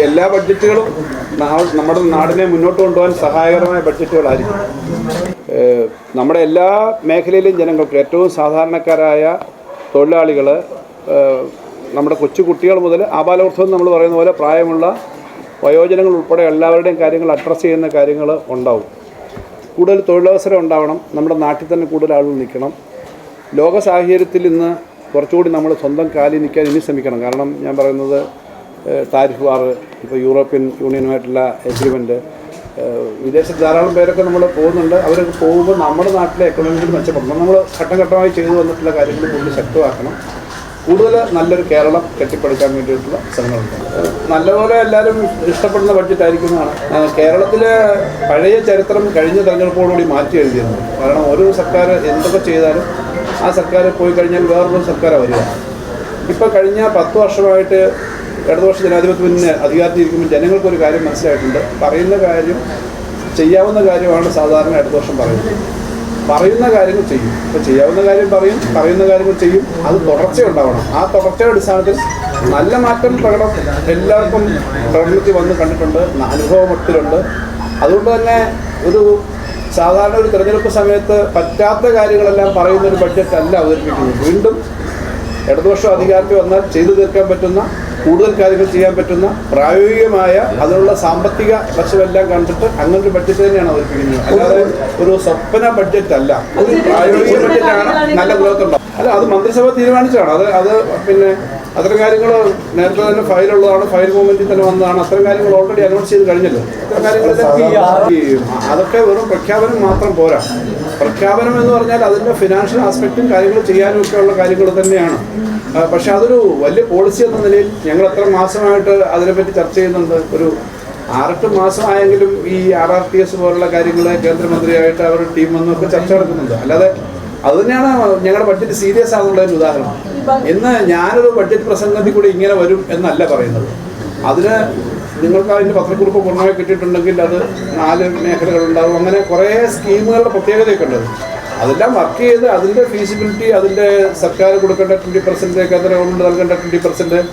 എല്ലാ ബഡ്ജറ്റുകളും നമ്മുടെ നാടിനെ മുന്നോട്ട് കൊണ്ടുപോകാൻ സഹായകരമായ ബഡ്ജറ്റുകളായിരിക്കും. നമ്മുടെ എല്ലാ മേഖലയിലും ജനങ്ങൾക്ക്, ഏറ്റവും സാധാരണക്കാരായ തൊഴിലാളികൾ, നമ്മുടെ കൊച്ചു കുട്ടികൾ മുതൽ ആബാലവൃദ്ധം നമ്മൾ പറയുന്ന പോലെ പ്രായമുള്ള വയോജനങ്ങൾ ഉൾപ്പെടെ എല്ലാവരുടെയും കാര്യങ്ങൾ അഡ്രസ്സ് ചെയ്യുന്ന കാര്യങ്ങൾ ഉണ്ടാവും. കൂടുതൽ തൊഴിലവസരം ഉണ്ടാവണം. നമ്മുടെ നാട്ടിൽ തന്നെ കൂടുതൽ ആളുകൾ നിൽക്കണം. ലോക സാഹചര്യത്തിൽ ഇന്ന് കുറച്ചുകൂടി നമ്മൾ സ്വന്തം കാലിൽ നിൽക്കാൻ ഇനി ശ്രമിക്കണം. കാരണം ഞാൻ പറയുന്നത് താരിഫ് വാർ, ഇപ്പോൾ യൂറോപ്യൻ യൂണിയനുമായിട്ടുള്ള എഗ്രിമെൻറ്റ്, വിദേശത്ത് ധാരാളം പേരൊക്കെ നമ്മൾ പോകുന്നുണ്ട്. അവരൊക്കെ പോകുമ്പോൾ നമ്മുടെ നാട്ടിലെ എക്കണോമിയിൽ മെച്ചപ്പെടണം. നമ്മൾ ഘട്ടം ഘട്ടമായി ചെയ്തു വന്നിട്ടുള്ള കാര്യങ്ങൾ കൂടുതൽ ശക്തമാക്കണം. കൂടുതൽ നല്ലൊരു കേരളം കെട്ടിപ്പടുക്കാൻ വേണ്ടിയിട്ടുള്ള ശ്രമങ്ങളുണ്ട്. നല്ലപോലെ എല്ലാവരും ഇഷ്ടപ്പെടുന്ന ബഡ്ജറ്റായിരിക്കുന്നതാണ്. കേരളത്തിലെ പഴയ ചരിത്രം കഴിഞ്ഞ തെരഞ്ഞെടുപ്പോടുകൂടി മാറ്റി എഴുതിയിരുന്നു. കാരണം ഓരോ സർക്കാർ എന്തൊക്കെ ചെയ്താലും ആ സർക്കാർ പോയി കഴിഞ്ഞാൽ വേറൊരു സർക്കാരാണ് വരിക. ഇപ്പോൾ കഴിഞ്ഞ 10 വർഷമായിട്ട് ഇടതുപക്ഷ ജനാധിപത്യത്തിന് അധികാരത്തിലിരിക്കുമ്പോൾ ജനങ്ങൾക്കൊരു കാര്യം മനസ്സിലായിട്ടുണ്ട്. പറയുന്ന കാര്യം ചെയ്യാവുന്ന കാര്യമാണ് സാധാരണ ഇടതുപക്ഷം പറയുന്നത്. പറയുന്ന കാര്യങ്ങൾ ചെയ്യും. ഇപ്പോൾ ചെയ്യാവുന്ന കാര്യം പറയും, പറയുന്ന കാര്യങ്ങൾ ചെയ്യും. അത് തുടർച്ചയുണ്ടാവണം. ആ തുടർച്ചയുടെ അടിസ്ഥാനത്തിൽ നല്ല മാറ്റം എല്ലാവർക്കും പ്രകടനത്തിൽ വന്ന് കണ്ടിട്ടുണ്ട്, അനുഭവത്തിലുണ്ട്. അതുകൊണ്ട് തന്നെ സാധാരണ ഒരു തിരഞ്ഞെടുപ്പ് സമയത്ത് പറ്റാത്ത കാര്യങ്ങളെല്ലാം പറയുന്നൊരു ബഡ്ജറ്റ് അല്ല അവതരിപ്പിക്കുന്നത്. വീണ്ടും ഇടതുപക്ഷം അധികാരത്തിൽ വന്നാൽ ചെയ്തു തീർക്കാൻ പറ്റുന്ന, കൂടുതൽ കാര്യങ്ങൾ ചെയ്യാൻ പറ്റുന്ന, പ്രായോഗികമായ അതിനുള്ള സാമ്പത്തിക വശമെല്ലാം കണ്ടിട്ട് അങ്ങനൊരു ബഡ്ജറ്റ് തന്നെയാണ് അവതരിപ്പിക്കുന്നത്. അല്ലാതെ ഒരു സ്വപ്ന ബഡ്ജറ്റ് അല്ല, ഒരു പ്രായോഗിക ബഡ്ജറ്റാണ്. നല്ല ഗ്രോത്ത് ഉണ്ടാവും. അല്ല, അത് മന്ത്രിസഭ തീരുമാനിച്ചതാണ്. അത് പിന്നെ അത്തരം കാര്യങ്ങൾ നേരത്തെ തന്നെ ഫയലുള്ളതാണ്, ഫയൽ മൂവ്മെന്റിൽ തന്നെ വന്നതാണ്. അത്തരം കാര്യങ്ങൾ ഓൾറെഡി അനൗൺസ് ചെയ്ത് കഴിഞ്ഞല്ലോ. അത്തരം കാര്യങ്ങളെല്ലാം അതൊക്കെ വെറും പ്രഖ്യാപനം മാത്രം പോരാ. പ്രഖ്യാപനം എന്ന് പറഞ്ഞാൽ അതിൻ്റെ ഫിനാൻഷ്യൽ ആസ്പെക്റ്റും കാര്യങ്ങൾ ചെയ്യാനും ഒക്കെ ഉള്ള കാര്യങ്ങൾ തന്നെയാണ്. പക്ഷെ അതൊരു വലിയ പോളിസി എന്ന നിലയിൽ ഞങ്ങൾ എത്ര മാസമായിട്ട് അതിനെപ്പറ്റി ചർച്ച ചെയ്യുന്നുണ്ട്. ഒരു 6-8 മാസമായെങ്കിലും ഈ RRTS പോലുള്ള കാര്യങ്ങൾ കേന്ദ്രമന്ത്രിയായിട്ട് അവരുടെ ടീം വന്നൊക്കെ ചർച്ച നടക്കുന്നുണ്ട്. അല്ലാതെ അത് തന്നെയാണ് ഞങ്ങളുടെ ബഡ്ജറ്റ് സീരിയസ് ആണെന്നുള്ളതിന് ഉദാഹരണം. ഇന്ന് ഞാനൊരു ബഡ്ജറ്റ് പ്രസംഗത്തിൽ കൂടി ഇങ്ങനെ വരും എന്നല്ല പറയുന്നത്. അതിന് നിങ്ങൾക്ക് അതിൻ്റെ പത്രക്കുറിപ്പ് പൂർണ്ണമായി കിട്ടിയിട്ടുണ്ടെങ്കിൽ അത് 4 മേഖലകളുണ്ടാവും. അങ്ങനെ കുറേ സ്കീമുകളുടെ പ്രത്യേകതയൊക്കെ ഉണ്ട്. അതെല്ലാം വർക്ക് ചെയ്ത് അതിൻ്റെ ഫീസിബിലിറ്റി, അതിൻ്റെ സർക്കാർ കൊടുക്കേണ്ട 20%, കേന്ദ്ര ഗവൺമെൻറ് നൽകേണ്ട 20%,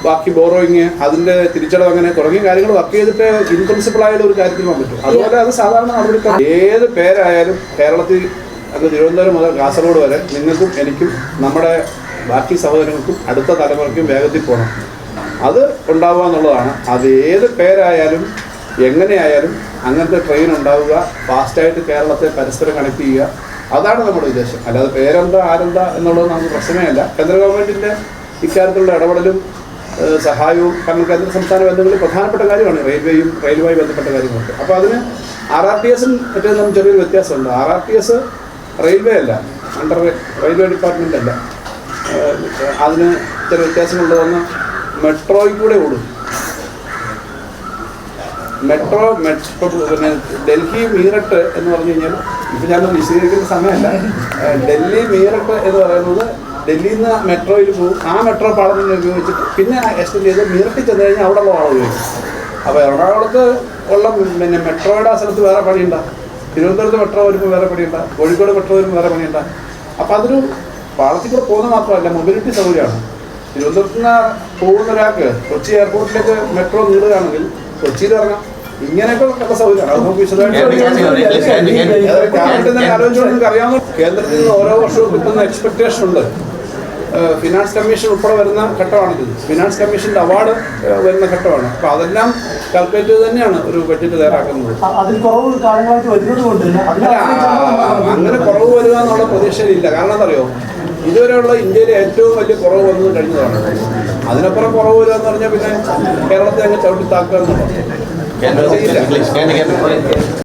ബാക്കി ബോറോയിങ്, അതിൻ്റെ തിരിച്ചടവ്, അങ്ങനെ തുടങ്ങിയ കാര്യങ്ങൾ വർക്ക് ചെയ്തിട്ട് ഇൻപ്രിൻസിപ്പിളായുള്ള ഒരു കാര്യത്തിൽ പോകാൻ പറ്റും. അതുപോലെ അത് സാധാരണ നടപടി ഏത് പേരായാലും കേരളത്തിൽ അത് തിരുവനന്തപുരം മുതൽ കാസർഗോഡ് വരെ നിങ്ങൾക്കും എനിക്കും നമ്മുടെ ബാക്കി സഹോദരങ്ങൾക്കും അടുത്ത തലമുറയ്ക്കും വേഗത്തിൽ പോകണം. അത് ഉണ്ടാവുക എന്നുള്ളതാണ്. അത് ഏത് പേരായാലും എങ്ങനെയായാലും അങ്ങനത്തെ ട്രെയിൻ ഉണ്ടാവുക, ഫാസ്റ്റായിട്ട് കേരളത്തെ പരസ്പരം കണക്ട് ചെയ്യുക, അതാണ് നമ്മുടെ ഉദ്ദേശം. അല്ലാതെ പേരെന്താ ആരെന്താ എന്നുള്ളത് നമുക്ക് പ്രശ്നമേ അല്ല. കേന്ദ്ര ഗവൺമെൻറ്റിൻ്റെ ഇക്കാര്യത്തിലുള്ള ഇടപെടലും സഹായവും, കാരണം കേന്ദ്ര സംസ്ഥാന ബന്ധങ്ങളിൽ പ്രധാനപ്പെട്ട കാര്യമാണ് റെയിൽവേയുമായി ബന്ധപ്പെട്ട കാര്യങ്ങളൊക്കെ. അപ്പോൾ അതിന് RRTSും മറ്റേ നമുക്ക് ചെറിയൊരു വ്യത്യാസമുണ്ട്. RRTS റെയിൽവേ അല്ല, അണ്ടർ റെയിൽവേ ഡിപ്പാർട്ട്മെൻ്റ് അല്ല. അതിന് ചെറിയ വ്യത്യാസമുള്ളതെന്ന് മെട്രോയിൽ കൂടെ ഓടും. മെട്രോ പിന്നെ ഡൽഹി മീററ്റ് എന്ന് പറഞ്ഞു കഴിഞ്ഞാൽ, ഇപ്പം ഞാനൊന്ന് വിശദീകരിക്കുന്ന സമയമല്ല. ഡൽഹി മീററ്റ് എന്ന് പറയുന്നത് ഡൽഹിയിൽ നിന്ന് മെട്രോയിൽ പോകും. ആ മെട്രോ പാളം ഉപയോഗിച്ചിട്ട് പിന്നെ എക്സ്റ്റെൻഡ് ചെയ്ത് മീററ്റിൽ ചെന്ന് കഴിഞ്ഞാൽ അവിടെ ഉള്ള പാളം ഉപയോഗിക്കും. അപ്പോൾ എറണാകുളത്ത് ഉള്ള പിന്നെ മെട്രോയുടെ ആ സ്ഥലത്ത് വേറെ പണിയുണ്ട്, തിരുവനന്തപുരത്ത് മെട്രോ വരുമ്പോൾ വേറെ പണിയുണ്ട്, കോഴിക്കോട് മെട്രോ വരുമ്പോൾ വേറെ പണിയുണ്ട്. അപ്പോൾ അതൊരു പാളത്തിൽ കൂടെ പോകുന്ന മാത്രമല്ല, മൊബിലിറ്റി സൗകര്യമാണ്. തിരുവനന്തപുരത്ത് നിന്ന് പോകുന്ന ഒരാൾക്ക് കൊച്ചി എയർപോർട്ടിലേക്ക് മെട്രോ നീളുകയാണെങ്കിൽ കൊച്ചിയിൽ ഇറങ്ങാം. ഇങ്ങനെയൊക്കെ ഉള്ള സൗകര്യമാണ്. അത് നമുക്ക് വിശദമായിട്ട് ആലോചിച്ചുകൊണ്ട് അറിയാവുന്ന കേന്ദ്രത്തിൽ നിന്ന് ഓരോ വർഷവും കിട്ടുന്ന എക്സ്പെക്ടേഷൻ ഉണ്ട്. ഫിനാൻസ് കമ്മീഷൻ ഉൾപ്പെടെ വരുന്ന ഘട്ടമാണിത്. ഫിനാൻസ് കമ്മീഷൻ്റെ അവാർഡ് വരുന്ന ഘട്ടമാണ്. അപ്പോൾ അതെല്ലാം കാൽക്കുലേറ്റ് ചെയ്ത് തന്നെയാണ് ഒരു ബഡ്ജറ്റ് തയ്യാറാക്കുന്നത്. അങ്ങനെ കുറവ് വരിക എന്നുള്ള പ്രതീക്ഷയിലില്ല. കാരണം എന്തറിയോ, ഇതുവരെയുള്ള ഇന്ത്യയിലെ ഏറ്റവും വലിയ കുറവ് വന്നത് കഴിഞ്ഞതാണ്. അതിനപ്പുറം കുറവ് വരിക എന്ന് പറഞ്ഞാൽ പിന്നെ കേരളത്തെ അങ്ങ് ചവിട്ടി താക്കുക എന്നുള്ളത്.